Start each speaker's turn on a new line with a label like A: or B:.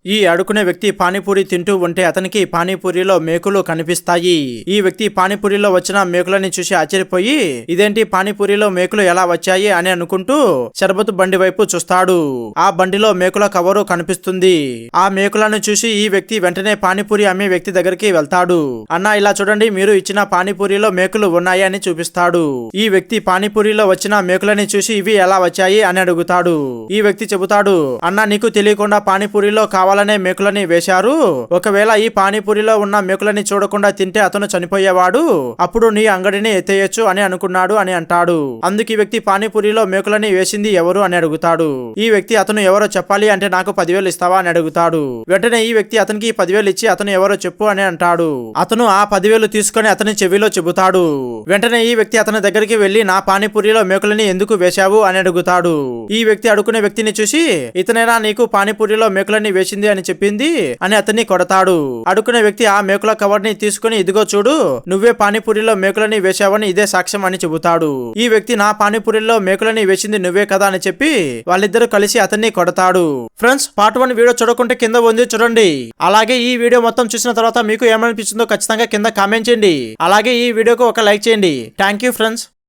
A: ఈ అడుకునే వ్యక్తి పానీపూరి తింటూ ఉంటే అతనికి పానీపూరిలో మేకులు కనిపిస్తాయి. ఈ వ్యక్తి పానీపూరిలో వచ్చిన మేకులని చూసి ఆశ్చర్యపోయి ఇదేంటి పానీపూరిలో మేకులు ఎలా వచ్చాయి అని అనుకుంటూ షర్బతు బండి వైపు చూస్తాడు. ఆ బండిలో మేకుల కవరు కనిపిస్తుంది. ఆ మేకులను చూసి ఈ వ్యక్తి వెంటనే పానీపూరి అమ్మే వ్యక్తి దగ్గరికి వెళ్తాడు. అన్నా ఇలా చూడండి, మీరు ఇచ్చిన పానీపూరిలో మేకులు ఉన్నాయి అని చూపిస్తాడు. ఈ వ్యక్తి పానీపూరిలో వచ్చిన మేకులని చూసి ఇవి ఎలా వచ్చాయి అని అడుగుతాడు. ఈ వ్యక్తి చెబుతాడు, అన్నా నీకు తెలియకుండా పానీపూరిలో కావాలనే మేకులని వేశారు. ఒకవేళ ఈ పానీపూరిలో ఉన్న మేకులని చూడకుండా తింటే అతను చనిపోయేవాడు. అప్పుడు నీ అంగడిని ఎత్తేయచ్చు అని అనుకున్నాడు అని అంటాడు. అందుకు ఈ వ్యక్తి పానీపూరిలో మేకులని వేసింది ఎవరు అని అడుగుతాడు. ఈ వ్యక్తి అతను ఎవరో చెప్పాలి అంటే నాకు 10,000 ఇస్తావా అని అడుగుతాడు. వెంటనే ఈ వ్యక్తి అతనికి 10,000 ఇచ్చి అతను ఎవరో చెప్పు అని అంటాడు. అతను ఆ 10,000 తీసుకుని అతని చెవిలో చెబుతాడు. వెంటనే ఈ వ్యక్తి అతని దగ్గరికి వెళ్లి నా పానీపూరిలో మేకులని ఎందుకు వేశావు అని అడుగుతాడు. ఈ వ్యక్తి అడుకునే వ్యక్తిని చూసి ఇతనేనా నీకు పానీపూరిలో మేకులని వేసింది అని చెప్పింది అని అతన్ని కొడతాడు. అడుకునే వ్యక్తి ఆ మేకుల కవర్ ని తీసుకుని ఇదిగో చూడు, నువ్వే పానీపూరిలో మేకులని వేశావని ఇదే సాక్ష్యం అని చెబుతాడు. ఈ వ్యక్తి నా పానీపూరిలో మేకులని వేసింది నువ్వే కదా అని చెప్పి వాళ్ళిద్దరూ కలిసి అతన్ని కొడతాడు. ఫ్రెండ్స్, పార్ట్ 1 వీడియో చూడకుంటే కింద ఉంది చూడండి. అలాగే ఈ వీడియో మొత్తం చూసిన తర్వాత మీకు ఏమనిపించిందో ఖచ్చితంగా కింద కామెంట్ చేయండి. అలాగే ఈ వీడియోకు ఒక లైక్ చేయండి. Thank you friends.